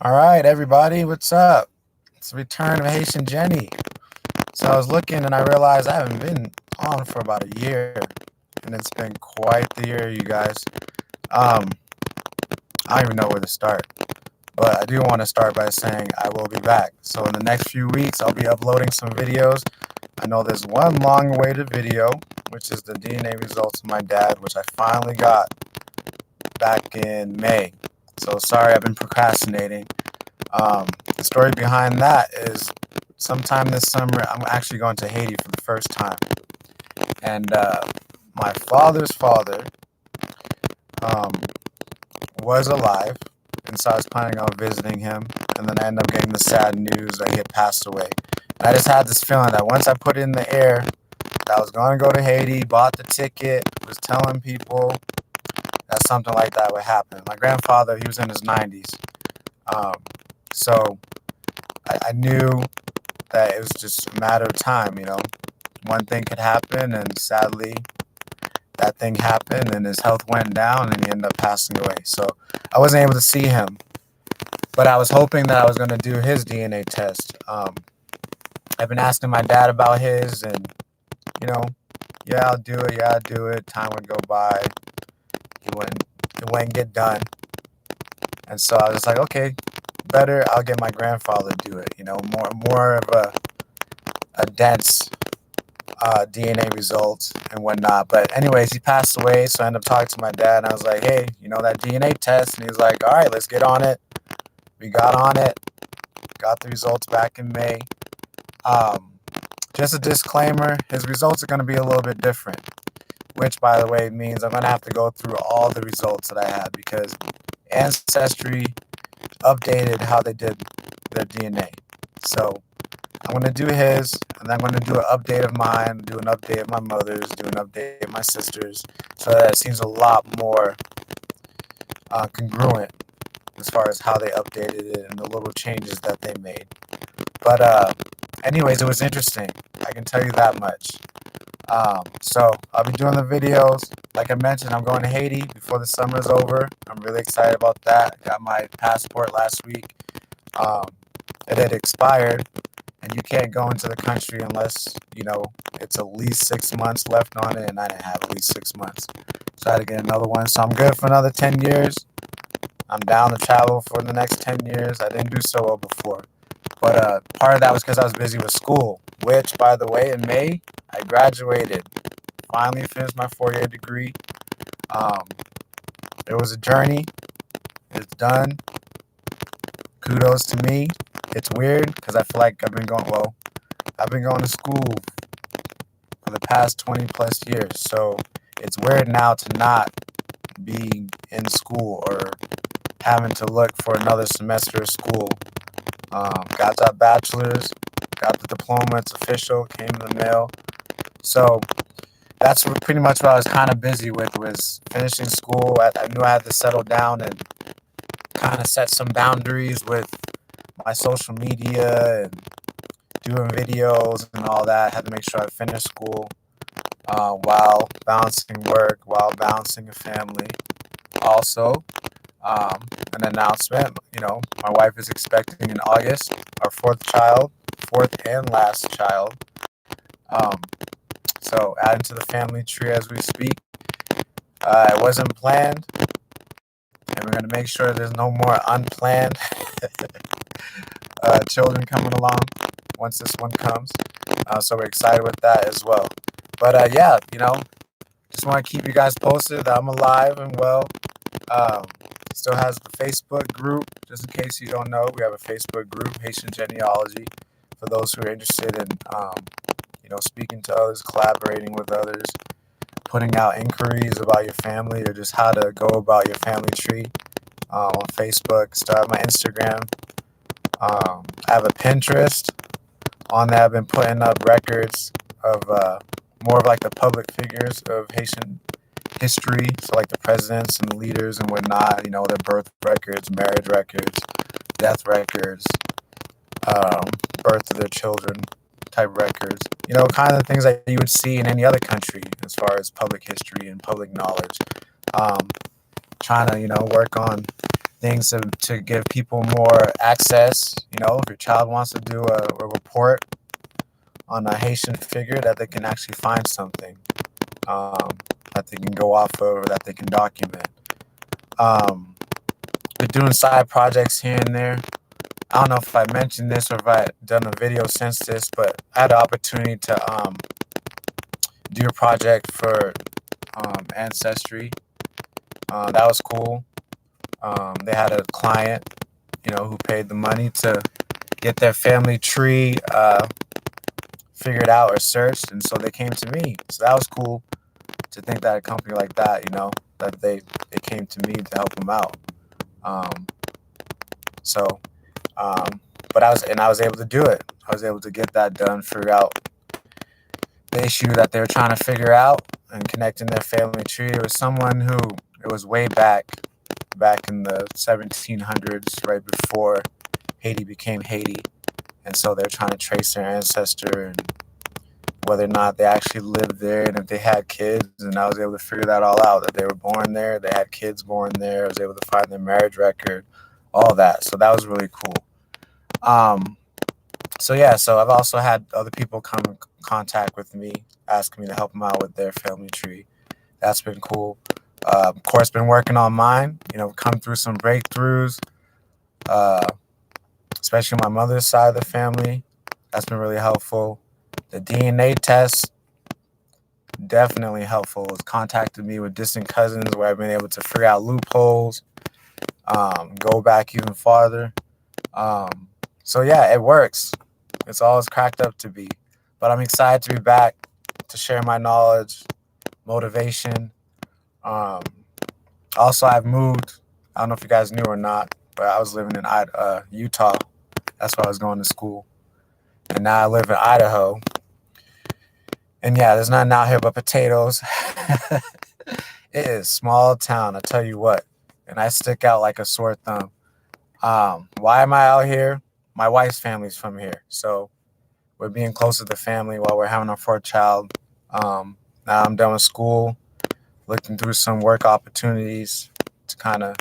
All right, everybody, what's up? It's the return of Haitian Geni. So I was looking and I realized I haven't been on for about a year, and it's been quite the year, you guys. Um, I don't even know where to start, but I do want to start by saying I will be back. So in the next few weeks, I'll be uploading some videos. I know there's one long-awaited video, which is the DNA results of my dad, which I finally got back in May. So sorry, I've been procrastinating. The story behind that is sometime this summer, I'm actually going to Haiti for the first time. And my father's father um, was alive, and so I was planning on visiting him. And then I ended up getting the sad news that he had passed away. And I just had this feeling that once I put it in the air, that I was going to go to Haiti, bought the ticket, was telling people that something like that would happen. My grandfather, he was in his 90s. Um, so I knew that it was just a matter of time, you know. One thing could happen, and sadly, that thing happened, and his health went down, and he ended up passing away. So I wasn't able to see him, but I was hoping that I was going to do his DNA test. I've been asking my dad about his, and, you know, yeah, I'll do it, yeah, I'll do it. Time would go by. It wouldn't get done. And so I was like, okay, better I'll get my grandfather to do it, you know, more of a dense DNA results and whatnot. But anyways, he passed away, so I ended up talking to my dad, and I was like, hey, you know, that DNA test? And he was like, all right, let's get on it. We got on it, got the results back in May. Just a disclaimer, his results are going to be a little bit different, which, by the way, means I'm going to have to go through all the results that I had because Ancestry updated how they did their DNA. So I'm going to do his, and then I'm going to do an update of mine, do an update of my mother's, do an update of my sister's, so that it seems a lot more congruent as far as how they updated it and the little changes that they made. But anyways, it was interesting. I can tell you that much. So I'll be doing the videos. Like I mentioned, I'm going to Haiti before the summer is over. I'm really excited about that. Got my passport last week. It had expired, and you can't go into the country unless, you know, it's at least 6 months left on it, and I didn't have at least 6 months. So I had to get another one. So I'm good for another 10 years. I'm down to travel for the next 10 years. I didn't do so well before. But part of that was because I was busy with school, which, by the way, in May, I graduated. Finally finished my 4-year degree. It was a journey. It's done. Kudos to me. It's weird because I feel like I've been going to school for the past 20 plus years. So it's weird now to not be in school or having to look for another semester of school. Got that bachelor's, got the diploma, it's official, came in the mail. So that's pretty much what I was kind of busy with, was finishing school. I knew I had to settle down and kind of set some boundaries with my social media and doing videos and all that. I had to make sure I finished school while balancing work, while balancing a family. Also, an announcement, you know, my wife is expecting in August our fourth and last child. Um, so adding to the family tree as we speak. It wasn't planned, and we're going to make sure there's no more unplanned children coming along once this one comes. So we're excited with that as well. But yeah, you know, just want to keep you guys posted that I'm alive and well. Still has the Facebook group. Just in case you don't know, we have a Facebook group, Haitian Genealogy, for those who are interested in, you know, speaking to others, collaborating with others, putting out inquiries about your family or just how to go about your family tree on Facebook. Still have my Instagram. I have a Pinterest. On that, I've been putting up records of more of like the public figures of Haitian history, so like the presidents and the leaders and whatnot, you know, their birth records, marriage records, death records, birth of their children type records, you know, kind of the things that you would see in any other country as far as public history and public knowledge. Trying to, you know, work on things to give people more access. If your child wants to do a report on a Haitian figure, that they can actually find something um, that they can go off of or that they can document. Um, been doing side projects here and there. I don't know if I mentioned this or if I done a video since this, but I had the opportunity to do a project for Ancestry. That was cool. They had a client, who paid the money to get their family tree figured out or searched, and so they came to me. So that was cool to think that a company like that, that they came to me to help them out. Um, so, um, but I was able to do it. I was able to get that done, figure out the issue that they were trying to figure out, and connecting their family tree. It was someone who it was way back in the 1700s, right before Haiti became Haiti, and so they're trying to trace their ancestor and whether or not they actually lived there and if they had kids. And I was able to figure that all out, that they were born there, they had kids born there. I was able to find their marriage record, all that. So that was really cool. Um, so yeah, so I've also had other people come in contact with me, asking me to help them out with their family tree. That's been cool. Of course, been working on mine. Come through some breakthroughs, uh, especially my mother's side of the family. That's been really helpful. The DNA test, definitely helpful. It's contacted me with distant cousins where I've been able to figure out loopholes, go back even farther. Um, so yeah, it works. It's all it's cracked up to be. But I'm excited to be back to share my knowledge, motivation. Um, Also, I've moved. I don't know if you guys knew or not, but I was living in Utah. That's where I was going to school. And now I live in Idaho. And yeah, there's nothing out here but potatoes. It is small town, I tell you what. And I stick out like a sore thumb. Why am I out here? My wife's family's from here. So we're being close to the family while we're having our fourth child. Now I'm done with school, looking through some work opportunities to kind of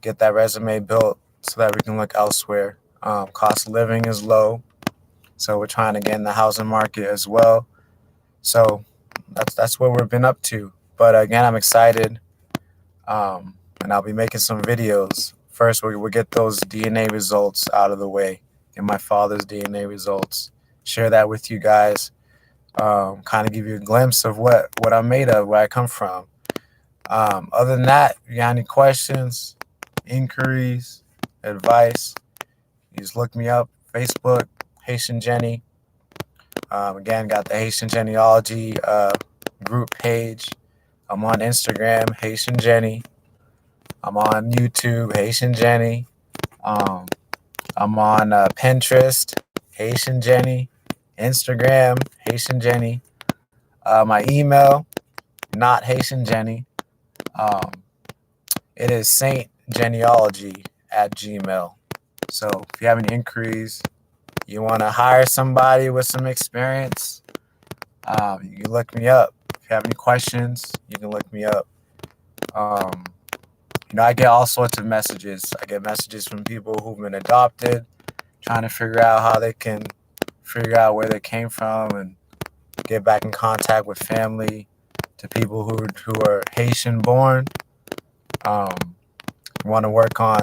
get that resume built so that we can look elsewhere. Cost of living is low, so we're trying to get in the housing market as well. So that's what we've been up to. But again, I'm excited, and I'll be making some videos. First, we'll get those DNA results out of the way, get my father's DNA results, share that with you guys, kind of give you a glimpse of what I'm made of, where I come from. Other than that, if you got any questions, inquiries, advice, you just look me up. Facebook, Haitian Geni. Again, got the Haitian Genealogy group page. I'm on Instagram, Haitian Geni. I'm on YouTube, Haitian Geni. Um, I'm on Pinterest, Haitian Geni. Instagram, Haitian Geni. My email, not Haitian Geni. Um, it is saintgenealogy@gmail. So if you have any inquiries, you want to hire somebody with some experience, you can look me up. If you have any questions, you can look me up. Um, I get all sorts of messages. I get messages from people who've been adopted, trying to figure out how they can figure out where they came from and get back in contact with family, to people who are Haitian born. Um, want to work on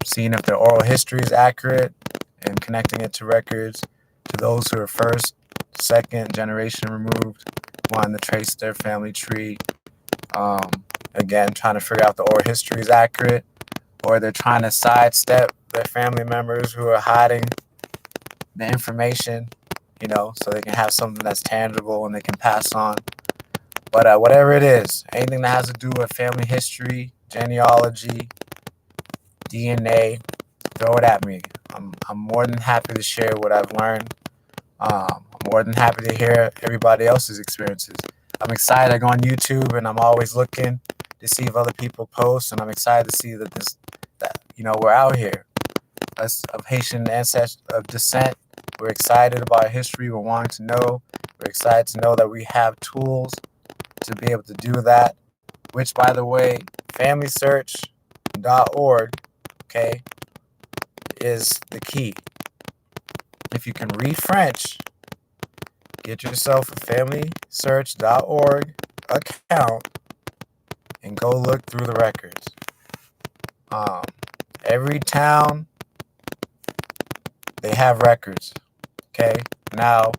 seeing if their oral history is accurate and connecting it to records, to those who are first, second generation removed, wanting to trace their family tree. Um, Again, trying to figure out the oral history is accurate, or they're trying to sidestep their family members who are hiding the information, so they can have something that's tangible and they can pass on. But whatever it is, anything that has to do with family history, genealogy, DNA, throw it at me. I'm more than happy to share what I've learned. I'm more than happy to hear everybody else's experiences. I'm excited. I go on YouTube and I'm always looking to see if other people post, and I'm excited to see that we're out here. Us of Haitian ancestry of descent, we're excited about our history. We're wanting to know. We're excited to know that we have tools to be able to do that. Which, by the way, FamilySearch.org okay, is the key. If you can read French, get yourself a familysearch.org account and go look through the records. Um, every town, they have records, okay? Now,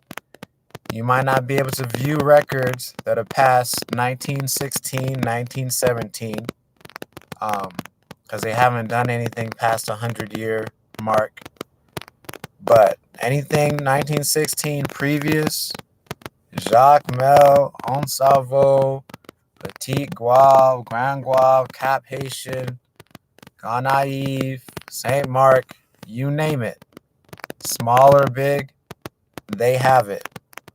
you might not be able to view records that are past 1916, 1917, because they haven't done anything past 100-year mark. But anything 1916 previous, Jacques Mel, Onsavo, Petit Guave, Grand Guave, Cap Haitian, Gonaive, Saint Mark, you name it, small or big, they have it.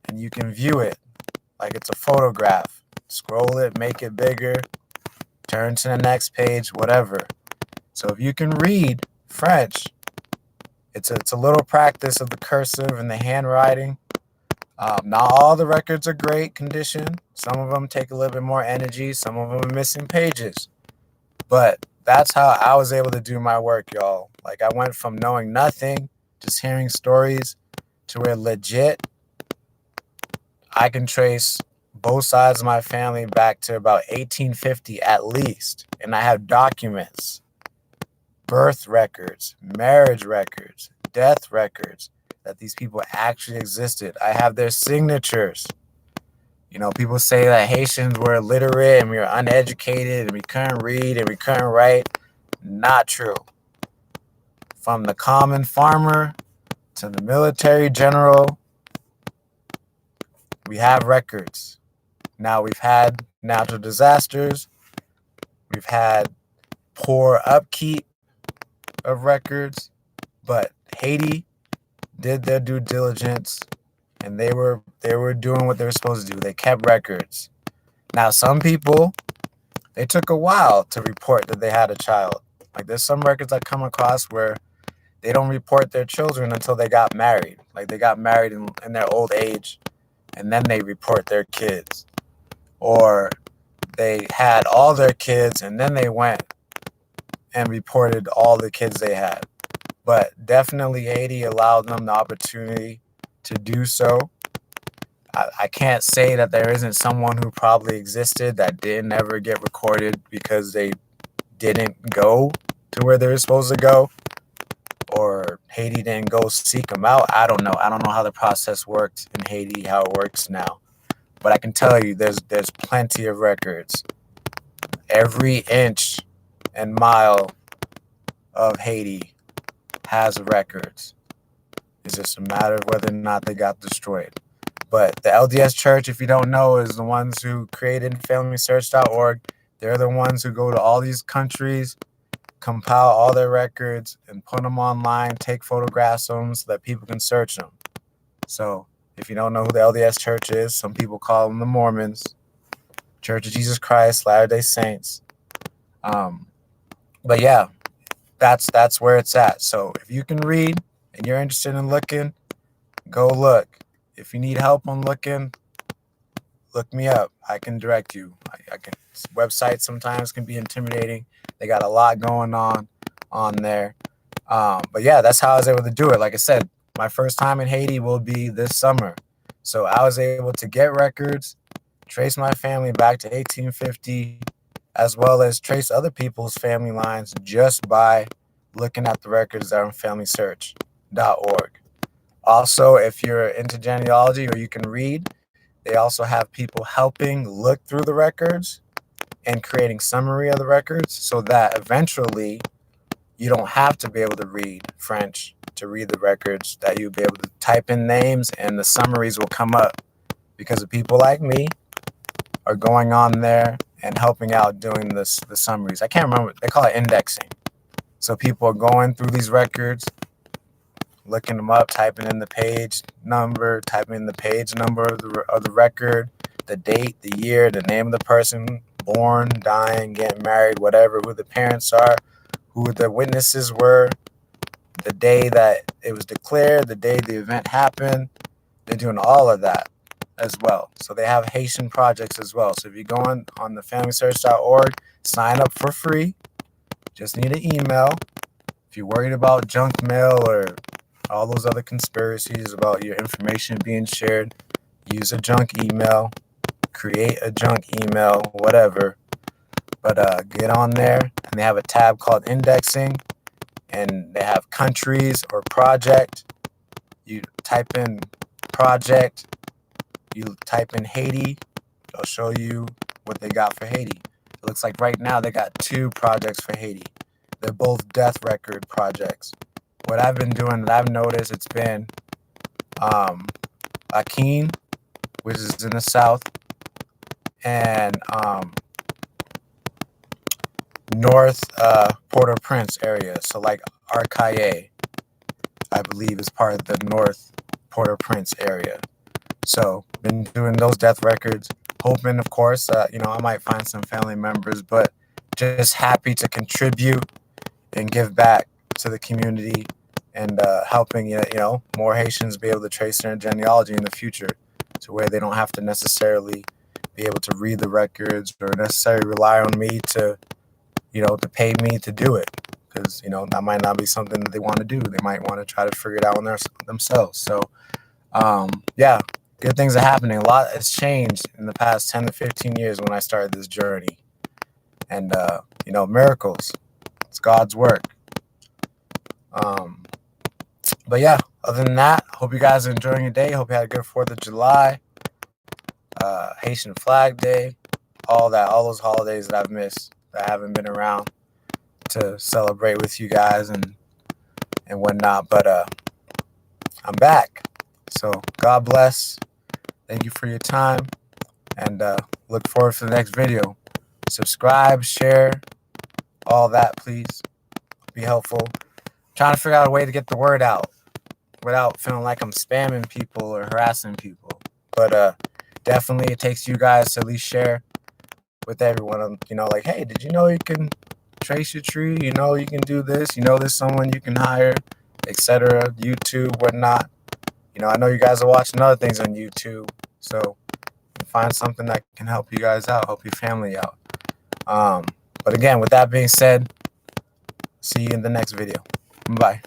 And you can view it like it's a photograph. Scroll it, make it bigger, turn to the next page, whatever. So if you can read French, it's a little practice of the cursive and the handwriting. Not all the records are great condition. Some of them take a little bit more energy. Some of them are missing pages. But that's how I was able to do my work, y'all. Like, I went from knowing nothing, just hearing stories, to where legit I can trace both sides of my family back to about 1850 at least. And I have documents, birth records, marriage records, death records, that these people actually existed. I have their signatures. You know, people say that Haitians were illiterate and we were uneducated and we couldn't read and we couldn't write. Not true. From the common farmer to the military general, we have records. Now, we've had natural disasters. We've had poor upkeep of records. But Haiti did their due diligence, and they were doing what they were supposed to do. They kept records. Now, some people, they took a while to report that they had a child. Like, there's some records I come across where they don't report their children until they got married. Like, they got married in their old age, and then they report their kids. Or they had all their kids, and then they went and reported all the kids they had. But definitely Haiti allowed them the opportunity to do so. I can't say that there isn't someone who probably existed that didn't ever get recorded because they didn't go to where they were supposed to go, or Haiti didn't go seek them out. I don't know. I don't know how the process worked in Haiti, how it works now. But I can tell you there's plenty of records. Every inch and mile of Haiti has records. It's just a matter of whether or not they got destroyed. But the LDS Church, if you don't know, is the ones who created FamilySearch.org. They're the ones who go to all these countries, compile all their records, and put them online, take photographs of them so that people can search them. So if you don't know who the LDS Church is, some people call them the Mormons, Church of Jesus Christ, Latter-day Saints. But yeah, that's where it's at. So if you can read and you're interested in looking, go look. If you need help on looking, look me up. I can direct you. I can. Websites sometimes can be intimidating. They got a lot going on there. But yeah, that's how I was able to do it. Like I said, my first time in Haiti will be this summer. So I was able to get records, trace my family back to 1850, as well as trace other people's family lines just by looking at the records that are on FamilySearch.org. Also, if you're into genealogy or you can read, they also have people helping look through the records and creating summary of the records so that eventually you don't have to be able to read French to read the records, that you'll be able to type in names and the summaries will come up because of people like me are going on there and helping out doing the summaries. I can't remember. They call it indexing. So people are going through these records, looking them up, typing in the page number, typing in the page number of the record, the date, the year, the name of the person, born, dying, getting married, whatever, who the parents are, who the witnesses were, the day that it was declared, the day the event happened. They're doing all of that as well. So they have Haitian projects as well. So if you go on the FamilySearch.org, sign up for free. Just need an email. If you're worried about junk mail or all those other conspiracies about your information being shared, use a junk email, create a junk email, whatever. But get on there, and they have a tab called indexing, and they have countries or project. You type in project, you type in Haiti, it'll show you what they got for Haiti. It looks like right now they got 2 projects for Haiti. They're both death record projects. What I've been doing that I've noticed, it's been Akin, which is in the south, and north Port-au-Prince area. So like Arcaye, I believe, is part of the north Port-au-Prince area. So been doing those death records, hoping, of course, I might find some family members, but just happy to contribute and give back to the community, and helping more Haitians be able to trace their genealogy in the future, to where they don't have to necessarily be able to read the records or necessarily rely on me to to pay me to do it, because that might not be something that they want to do. They might want to try to figure it out on themselves. So yeah, good things are happening. A lot has changed in the past 10 to 15 years when I started this journey, and miracles. It's God's work. But yeah, other than that, hope you guys are enjoying your day. Hope you had a good 4th of July, Haitian Flag Day, all those holidays that I've missed, that I haven't been around to celebrate with you guys and whatnot. But I'm back. So God bless. Thank you for your time, and look forward to the next video. Subscribe, share, all that, please. Be helpful. Trying to figure out a way to get the word out without feeling like I'm spamming people or harassing people. But definitely it takes you guys to at least share with everyone. Like, hey, did you know you can trace your tree? You can do this. There's someone you can hire, etc. YouTube, whatnot. I know you guys are watching other things on YouTube, so find something that can help you guys out, help your family out. But again, with that being said, see you in the next video. Bye.